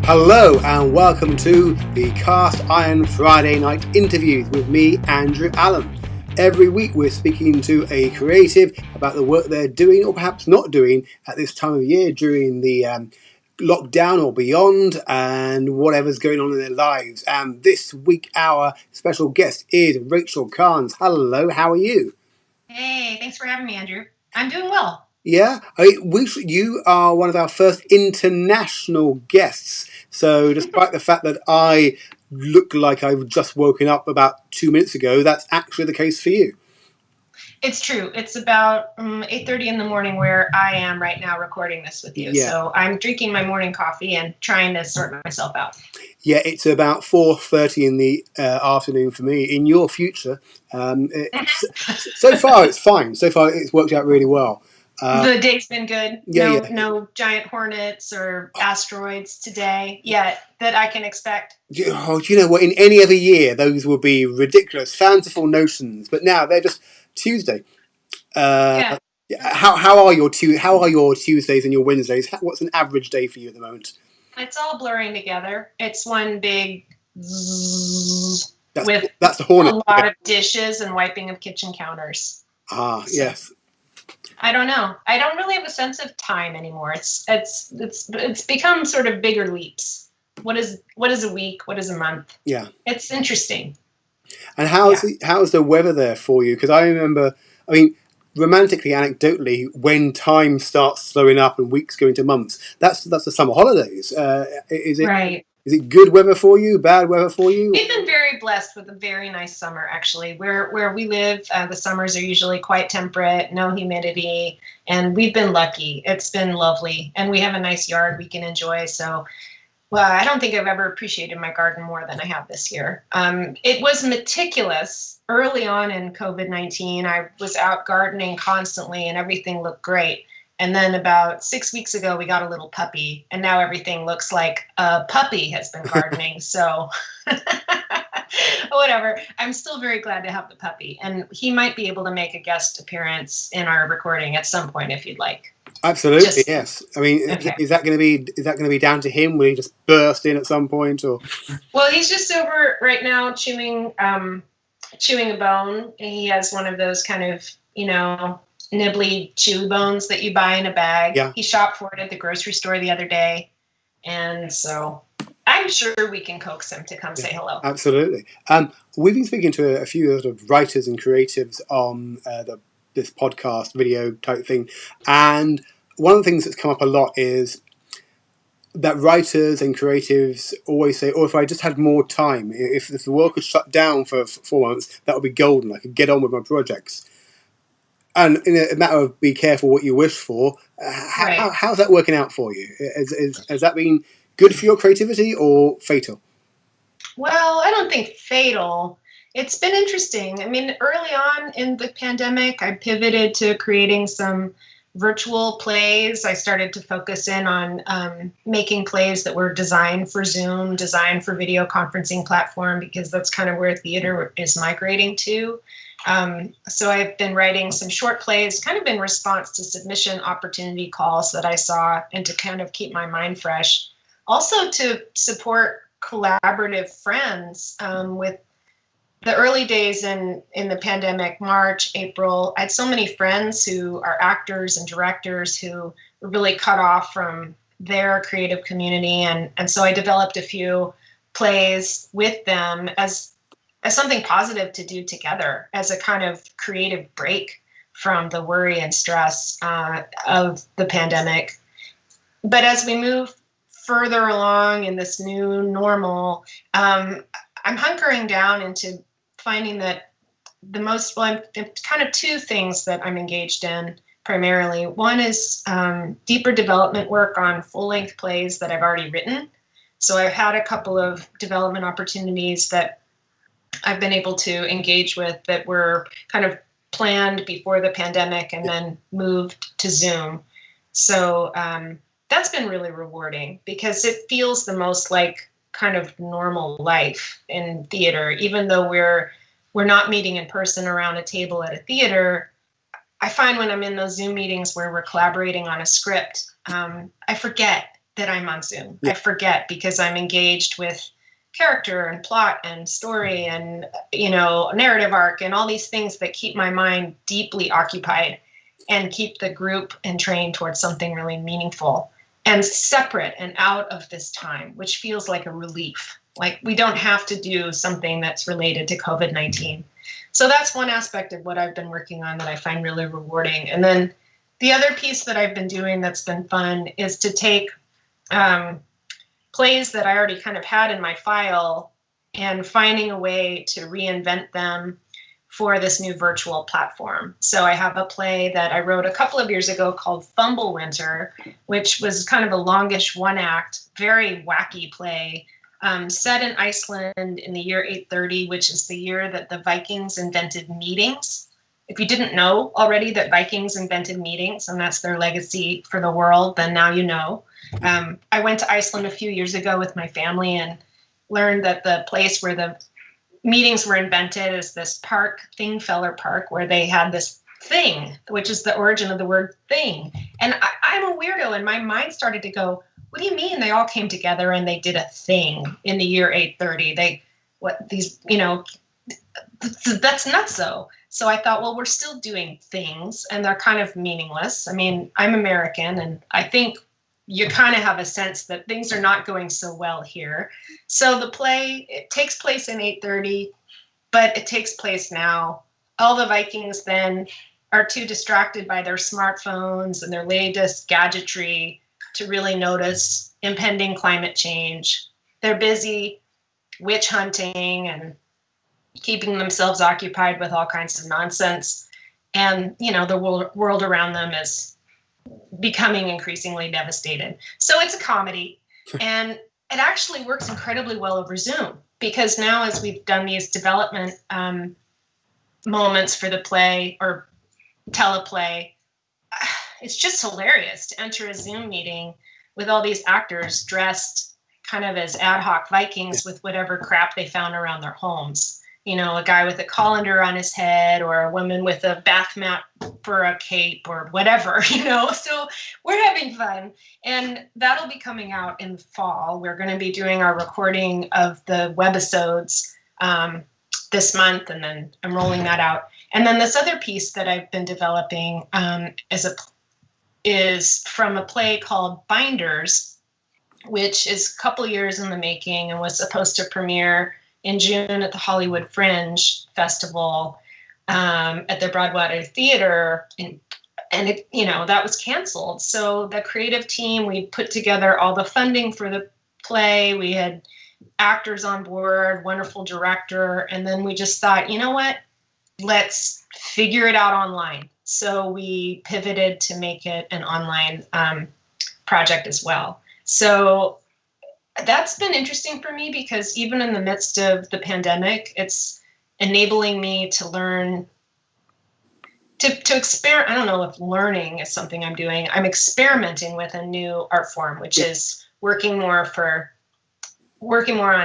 Hello and welcome to the Cast Iron Friday Night Interviews with me, Andrew Allen. Every week we're speaking to a creative about the work they're doing or perhaps not doing at this time of year during the lockdown or beyond and whatever's going on in their lives. And this week our special guest is Rachael Carnes. Hello, how are you? Hey, thanks for having me, Andrew. I'm doing well. Yeah, you are one of our first international guests. So, despite the fact that I look like I've just woken up about 2 minutes ago, that's actually the case for you. It's true. It's about 8:30 in the morning where I am right now recording this with you. Yeah. So I'm drinking my morning coffee and trying to sort myself out. Yeah, it's about 4:30 in the afternoon for me. In your future, so far it's fine. So far it's worked out really well. The day's been good. Yeah. No giant hornets or asteroids today yet that I can expect. Oh, do you know what? In any other year, those would be ridiculous, fanciful notions. But now they're just Tuesday. Yeah. How are your Tuesdays and your Wednesdays? What's an average day for you at the moment? It's all blurring together. It's one big zzz That's the hornet. A lot of dishes and wiping of kitchen counters. Yes. I don't know. I don't really have a sense of time anymore. It's become sort of bigger leaps. What is a week? What is a month? Yeah. It's interesting. And how's the weather there for you? Because I remember, romantically, anecdotally, when time starts slowing up and weeks go into months, that's the summer holidays. Is it right? Is it good weather for you? Bad weather for you? We've been very blessed with a very nice summer, actually. Where we live, the summers are usually quite temperate, no humidity, and we've been lucky. It's been lovely, and we have a nice yard we can enjoy. So, well, I don't think I've ever appreciated my garden more than I have this year. It was meticulous. Early on in COVID-19, I was out gardening constantly, and everything looked great. And then about 6 weeks ago, we got a little puppy, and now everything looks like a puppy has been gardening. So whatever. I'm still very glad to have the puppy, and he might be able to make a guest appearance in our recording at some point if you'd like. Absolutely, yes. I mean, okay. Is that going to be down to him? Will he just burst in at some point, or? Well, he's just over right now chewing a bone. He has one of those kind of nibbly chewy bones that you buy in a bag. Yeah. He shopped for it at the grocery store the other day, and so I'm sure we can coax him to come say hello. Absolutely. We've been speaking to a few sort of writers and creatives on this podcast video type thing, and one of the things that's come up a lot is that writers and creatives always say, "Oh, if I just had more time, if the world could shut down for 4 months, that would be golden. I could get on with my projects." And in a matter of be careful what you wish for, how's that working out for you? Has that been good for your creativity or fatal? Well, I don't think fatal. It's been interesting. I mean, early on in the pandemic, I pivoted to creating some virtual plays. I started to focus in on making plays that were designed for Zoom, designed for video conferencing platform, because that's kind of where theater is migrating to. So I've been writing some short plays kind of in response to submission opportunity calls that I saw, and to kind of keep my mind fresh. Also to support collaborative friends. With the early days in the pandemic, March, April, I had so many friends who are actors and directors who were really cut off from their creative community. And so I developed a few plays with them as something positive to do together, as a kind of creative break from the worry and stress of the pandemic. But as we move further along in this new normal, I'm hunkering down into finding that kind of two things that I'm engaged in primarily. One is deeper development work on full-length plays that I've already written. So I've had a couple of development opportunities that I've been able to engage with that were kind of planned before the pandemic and then moved to Zoom. So that's been really rewarding, because it feels the most like kind of normal life in theater. Even though we're not meeting in person around a table at a theater, I find when I'm in those Zoom meetings where we're collaborating on a script, I forget that I'm on Zoom. Yeah. I forget because I'm engaged with character and plot and story and, narrative arc and all these things that keep my mind deeply occupied and keep the group entrained towards something really meaningful and separate and out of this time, which feels like a relief. Like we don't have to do something that's related to COVID-19. So that's one aspect of what I've been working on that I find really rewarding. And then the other piece that I've been doing that's been fun is to take plays that I already kind of had in my file and finding a way to reinvent them for this new virtual platform. So I have a play that I wrote a couple of years ago called Fumble Winter, which was kind of a longish one-act, very wacky play set in Iceland in the year 830, which is the year that the Vikings invented meetings. If you didn't know already that Vikings invented meetings and that's their legacy for the world, then now you know. I went to Iceland a few years ago with my family and learned that the place where the meetings were invented is this park, Thingfeller Park, where they had this thing, which is the origin of the word thing. And I'm a weirdo, and my mind started to go, what do you mean they all came together and they did a thing in the year 830? That's nutso. So I thought, well, we're still doing things and they're kind of meaningless. I mean, I'm American and I think you kind of have a sense that things are not going so well here. So the play, it takes place in 830, but it takes place now. All the Vikings then are too distracted by their smartphones and their latest gadgetry to really notice impending climate change. They're busy witch hunting and keeping themselves occupied with all kinds of nonsense. And, the world around them is becoming increasingly devastated. So it's a comedy. And it actually works incredibly well over Zoom because now as we've done these development moments for the play or teleplay, it's just hilarious to enter a Zoom meeting with all these actors dressed kind of as ad hoc Vikings with whatever crap they found around their homes. A guy with a colander on his head or a woman with a bath mat for a cape or whatever, So we're having fun. And that'll be coming out in the fall. We're going to be doing our recording of the webisodes this month, and then I'm rolling that out. And then this other piece that I've been developing is from a play called Binders, which is a couple years in the making and was supposed to premiere in June at the Hollywood Fringe Festival at the Broadwater Theater, and it, that was canceled. So the creative team, we put together all the funding for the play. We had actors on board, wonderful director, and then we just thought, you know what? Let's figure it out online. So we pivoted to make it an online project as well. So that's been interesting for me because even in the midst of the pandemic, it's enabling me to learn, to experiment. I don't know if learning is something I'm doing. I'm experimenting with a new art form, which is working more on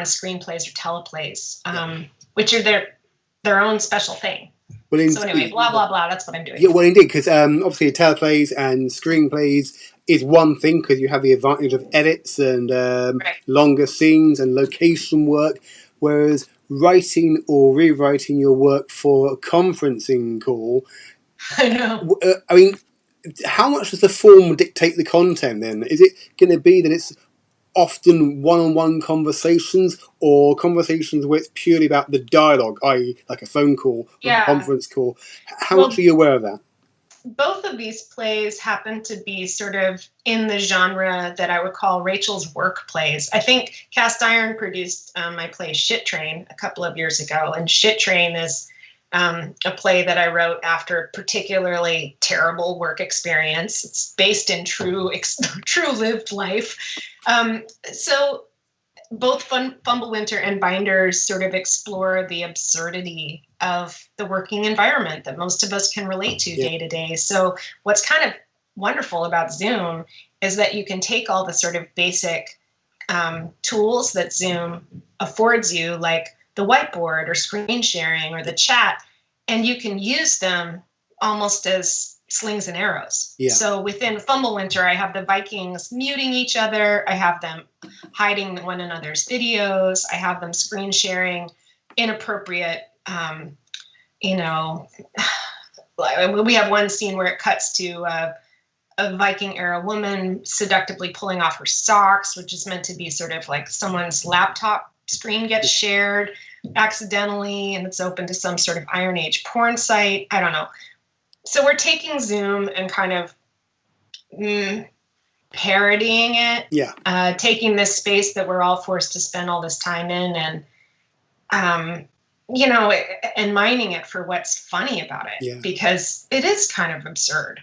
screenplays or teleplays, which are their own special thing. Well, so anyway, blah, blah, blah, that's what I'm doing. Yeah, well, indeed, because obviously teleplays and screenplays is one thing because you have the advantage of edits and longer scenes and location work, whereas writing or rewriting your work for a conferencing call, I know. I mean, how much does the form dictate the content then? Is it going to be that it's often one-on-one conversations or conversations where it's purely about the dialogue, i.e. like a phone call or a conference call? How much are you aware of that? Both of these plays happen to be sort of in the genre that I would call Rachel's work plays. I think Cast Iron produced my play Shit Train a couple of years ago, and Shit Train is a play that I wrote after a particularly terrible work experience. It's based in true lived life. So both Fumble Winter and Binders sort of explore the absurdity of the working environment that most of us can relate to day to day. So what's kind of wonderful about Zoom is that you can take all the sort of basic tools that Zoom affords you, like the whiteboard or screen sharing or the chat, and you can use them almost as slings and arrows. Yeah. So within Fumblewinter, I have the Vikings muting each other. I have them hiding one another's videos. I have them screen sharing inappropriate, you know, we have one scene where it cuts to a Viking era woman seductively pulling off her socks, which is meant to be sort of like someone's laptop screen gets shared accidentally and it's open to some sort of Iron Age porn site. I don't know. So we're taking Zoom and kind of parodying it, taking this space that we're all forced to spend all this time in and, you know, and mining it for what's funny about it, because it is kind of absurd.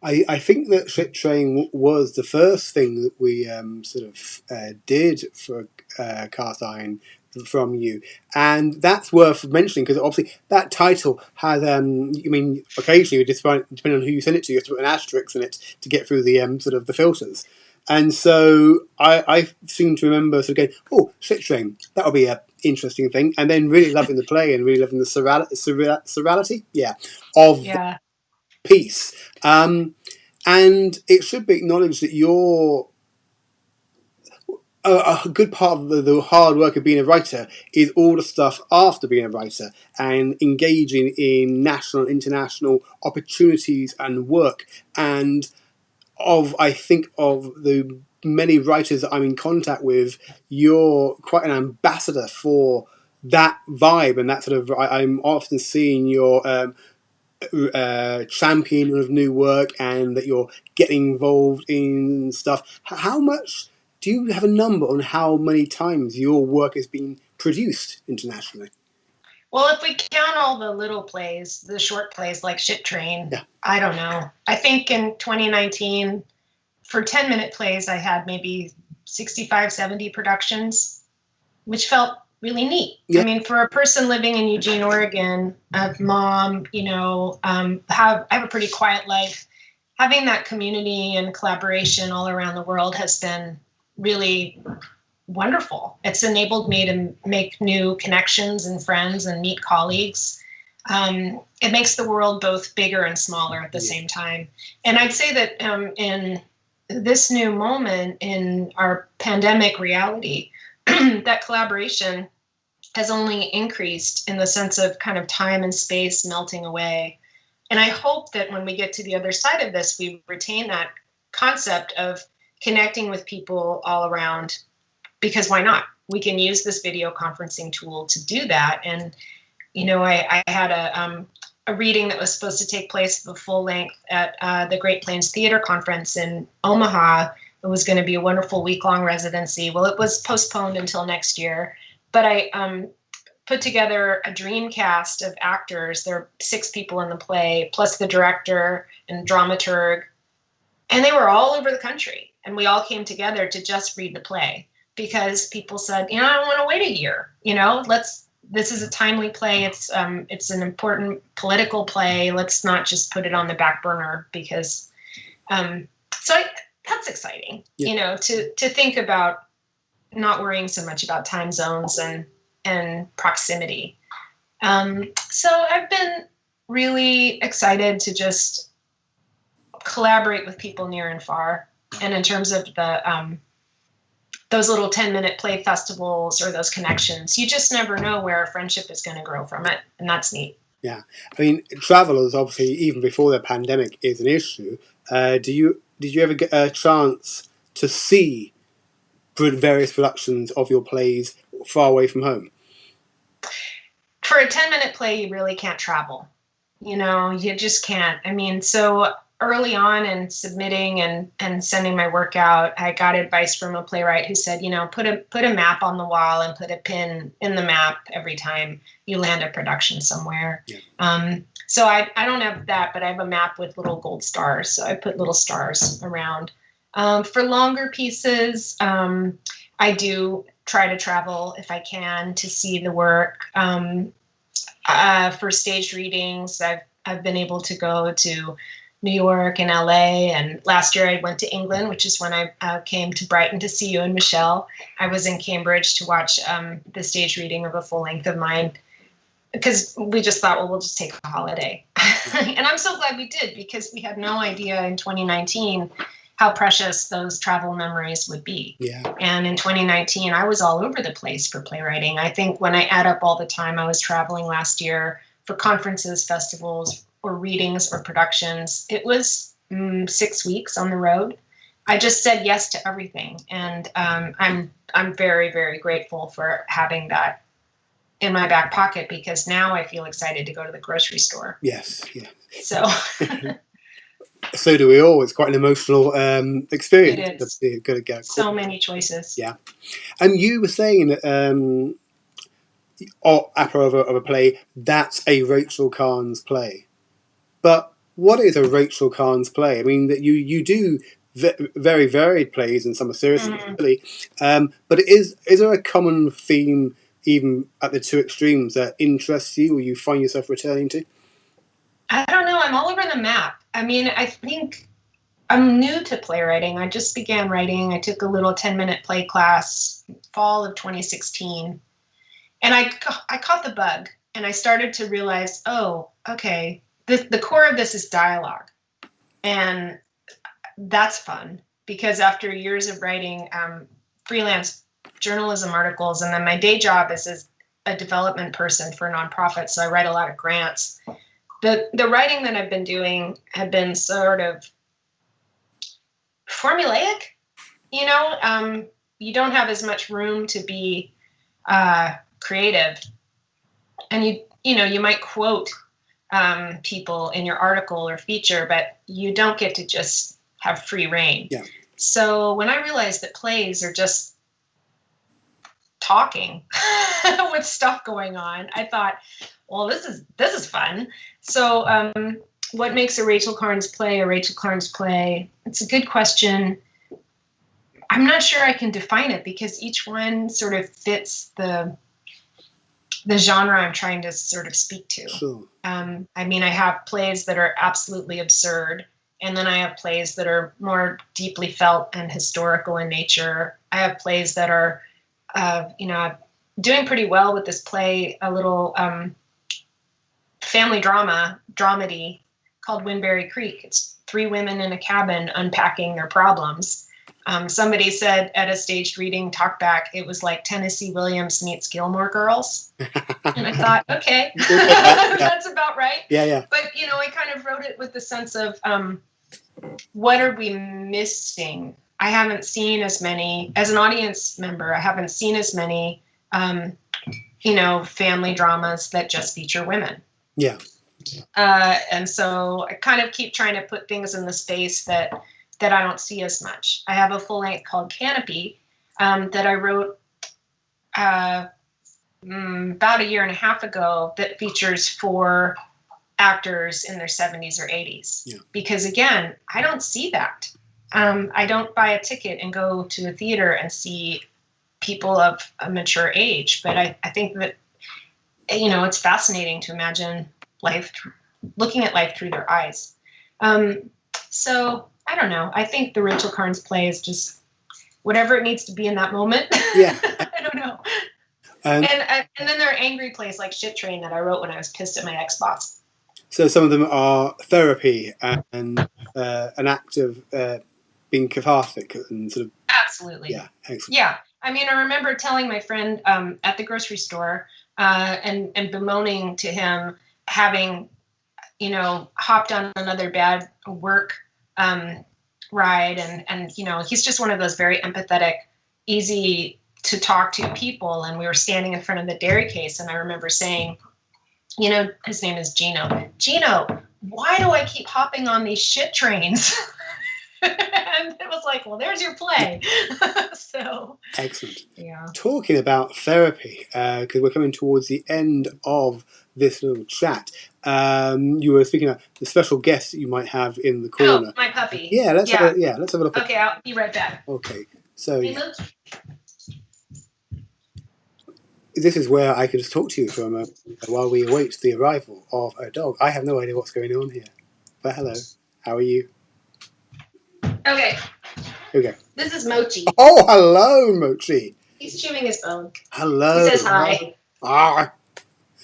I think that Shit Train was the first thing that we sort of did for Cast Iron from you, and that's worth mentioning because obviously that title has I mean, occasionally depending on who you send it to, you have to put an asterisk in it to get through the sort of the filters. And so I seem to remember sort of going, oh, Shit Train, that'll be a interesting thing, and then really loving the play and really loving the surreality of the piece. And it should be acknowledged that you're a good part of the hard work of being a writer is all the stuff after being a writer and engaging in national and international opportunities and work. And I think of the many writers that I'm in contact with, you're quite an ambassador for that vibe and that sort of. I'm often seeing your champion of new work and that you're getting involved in stuff. How much do you have a number on how many times your work has been produced internationally? Well, if we count all the little plays, the short plays like Shit Train, I don't know. I think in 2019, for 10-minute plays, I had maybe 65, 70 productions, which felt really neat. I mean, for a person living in Eugene, Oregon, a mom, you know, I have a pretty quiet life. Having that community and collaboration all around the world has been really wonderful. It's enabled me to make new connections and friends and meet colleagues. It makes the world both bigger and smaller at the same time. And I'd say that in this new moment in our pandemic reality, that collaboration has only increased in the sense of kind of time and space melting away. And I hope that when we get to the other side of this, we retain that concept of connecting with people all around, because why not? We can use this video conferencing tool to do that. And, you know, I had a reading that was supposed to take place the full length at the Great Plains Theater Conference in Omaha. It was going to be a wonderful week-long residency. Well, it was postponed until next year. But I put together a dream cast of actors. There are 6 people in the play, plus the director and dramaturg. And they were all over the country. And we all came together to just read the play because people said, you know, I don't want to wait a year. You know, this is a timely play. It's an important political play. Let's not just put it on the back burner because, that's exciting, you know, to think about not worrying so much about time zones and proximity. So I've been really excited to just collaborate with people near and far. And in terms of the those little 10-minute play festivals or those connections, you just never know where a friendship is going to grow from it. And that's neat. Yeah. I mean, travel is obviously, even before the pandemic, is an issue. Did you ever get a chance to see various productions of your plays far away from home? For a 10-minute play, you really can't travel. You know, you just can't. I mean, so early on in submitting and sending my work out, I got advice from a playwright who said, you know, put a map on the wall and put a pin in the map every time you land a production somewhere. Yeah. So I don't have that, but I have a map with little gold stars. So I put little stars around. For longer pieces, I do try to travel if I can to see the work. For staged readings, I've been able to go to New York and LA, and last year I went to England, which is when I came to Brighton to see you and Michelle. I was in Cambridge to watch the stage reading of a full length of mine. because we just thought, well, we'll just take a holiday. And I'm so glad we did, because we had no idea in 2019 how precious those travel memories would be. Yeah. And in 2019, I was all over the place for playwriting. I think when I add up all the time I was traveling last year for conferences, festivals, or readings or productions, it was 6 weeks on the road. I just said yes to everything. And I'm very, very grateful for having that in my back pocket, because now I feel excited to go to the grocery store. Yes, yeah. So so do we all. It's quite an emotional experience. it is. To go to get so many choices. Yeah. And you were saying that opera of a play, that's a Rachael Carnes play. But what is a Rachael Carnes play? I mean, that you do very varied plays, and some are serious, really. But is there a common theme, even at the two extremes, that interests you or you find yourself returning to? I don't know. I'm all over the map. I mean, I think I'm new to playwriting. I just began writing. I took a little 10-minute play class fall of 2016. And I caught the bug, and I started to realize, oh, okay, the core of this is dialogue. And that's fun, because after years of writing freelance journalism articles, and then my day job is as a development person for a nonprofit, so I write a lot of grants. The writing that I've been doing had been sort of formulaic, you know. You don't have as much room to be creative, and you might quote people in your article or feature, but you don't get to just have free reign. Yeah. So when I realized that plays are just talking with stuff going on, I thought, well, this is fun. So what makes a Rachael Carnes play a Rachael Carnes play? It's a good question. I'm not sure I can define it, because each one sort of fits the genre I'm trying to sort of speak to. Sure. I mean, I have plays that are absolutely absurd, and then I have plays that are more deeply felt and historical in nature. I have plays that are, doing pretty well with this play, a little family dramedy called Winberry Creek. It's 3 women in a cabin unpacking their problems. Somebody said at a staged reading talkback, it was like Tennessee Williams meets Gilmore Girls. And I thought, okay, that's about right. Yeah. But, I kind of wrote it with the sense of what are we missing? I haven't seen as many, as an audience member, I haven't seen as many, family dramas that just feature women. Yeah. And so I kind of keep trying to put things in the space that I don't see as much. I have a full length called Canopy that I wrote about a year and a half ago that features 4 actors in their 70s or 80s. Yeah. Because again, I don't see that. I don't buy a ticket and go to a theater and see people of a mature age. But I think that, it's fascinating to imagine looking at life through their eyes. So I don't know. I think the Rachael Carnes play is just whatever it needs to be in that moment. Yeah. I don't know. And then there are angry plays like Shit Train that I wrote when I was pissed at my ex-boss. So some of them are therapy and an act of being cathartic and sort of. Absolutely. Yeah. Excellent. Yeah. I mean, I remember telling my friend at the grocery store and bemoaning to him having, hopped on another bad work ride. And he's just one of those very empathetic, easy to talk to people. And we were standing in front of the dairy case. And I remember saying, his name is Gino. Gino, why do I keep hopping on these shit trains? And it was like, well, there's your play. So excellent. Yeah. Talking about therapy, because we're coming towards the end of this little chat. You were speaking about the special guest that you might have in the corner. Oh, my puppy. Yeah, let's have a look. Okay, I'll be right back. Okay, so Hey, this is where I could just talk to you for a moment while we await the arrival of a dog. I have no idea what's going on here, but hello, how are you? Okay. Here we go. This is Mochi. Oh, hello, Mochi. He's chewing his bone. Hello. He says hi. Ah.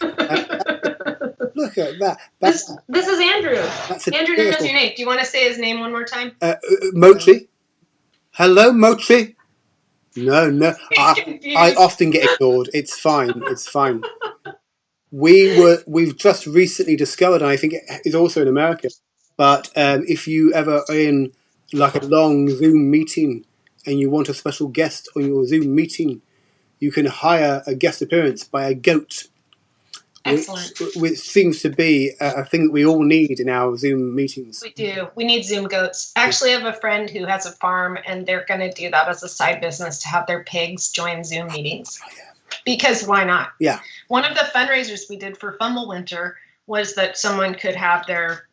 Look at that. This is Andrew. That's Andrew knows your name. Do you want to say his name one more time? Mochi. Hello, Mochi. No. I often get ignored. It's fine. It's fine. We've just recently discovered, and I think it's also in America, but if you ever are in like a long Zoom meeting and you want a special guest on your Zoom meeting, you can hire a guest appearance by a goat. Which seems to be a thing that we all need in our Zoom meetings. We do. We need Zoom goats. Actually, I have a friend who has a farm, and they're going to do that as a side business to have their pigs join Zoom meetings. Oh, yeah. Because why not? Yeah. One of the fundraisers we did for Fumble Winter was that someone could have their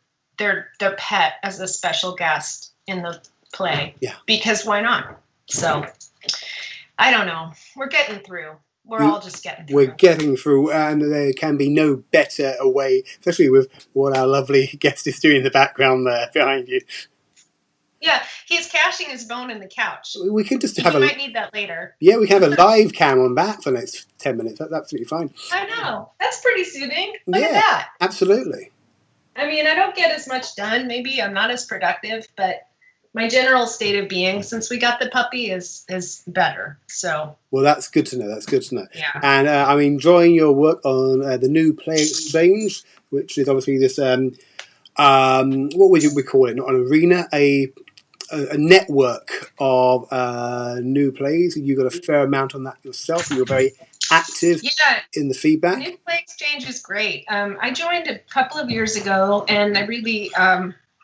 pet as a special guest in the play. Yeah. Because why not? So, I don't know. We're getting through. We're all just getting through. We're getting through, and there can be no better a way, especially with what our lovely guest is doing in the background there behind you. Yeah, he's cashing his bone in the couch. We can just you might need that later. Yeah, we can have a live cam on that for the next 10 minutes. That's absolutely fine. I know. That's pretty soothing. Look at that. Absolutely. I mean, I don't get as much done. Maybe I'm not as productive, but my general state of being since we got the puppy is better. So. Well, that's good to know. That's good to know. Yeah. And I'm enjoying your work on the new Play Exchange, which is obviously this what would we call it? Not an arena, a network of new plays. You got a fair amount on that yourself, and you're very active in the feedback. New Play Exchange is great. I joined a couple of years ago, and I really.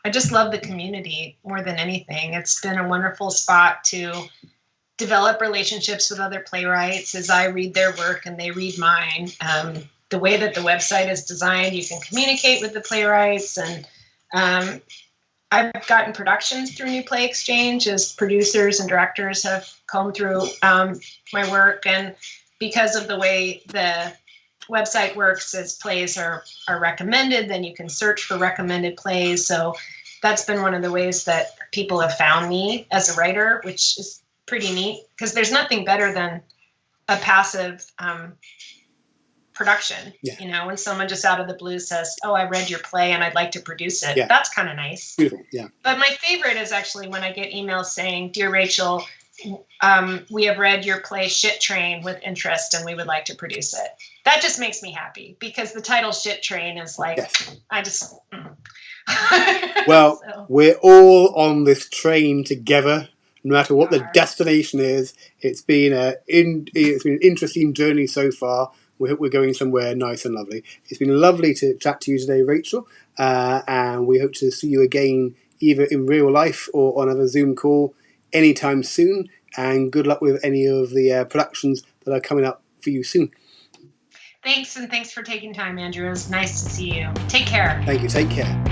I just love the community more than anything. It's been a wonderful spot to develop relationships with other playwrights as I read their work and they read mine. The way that the website is designed, you can communicate with the playwrights. And I've gotten productions through New Play Exchange as producers and directors have combed through my work. And because of the way the website works, as plays are recommended, then you can search for recommended plays. So that's been one of the ways that people have found me as a writer, which is pretty neat because there's nothing better than a passive production. Yeah. You know, when someone just out of the blue says, "Oh, I read your play and I'd like to produce it." Yeah. That's kind of nice. Beautiful. Yeah. But my favorite is actually when I get emails saying, "Dear Rachel, we have read your play Shit Train with interest and we would like to produce it." That just makes me happy because the title Shit Train is like, yes. I just. Well, so. We're all on this train together, no matter what the destination is. It's been an interesting journey so far. We hope we're going somewhere nice and lovely. It's been lovely to chat to you today, Rachel, and we hope to see you again either in real life or on another Zoom call anytime soon. And good luck with any of the productions that are coming up for you soon. Thanks, and thanks for taking time, Andrew. It was nice to see you. Take care. Thank you. Take care.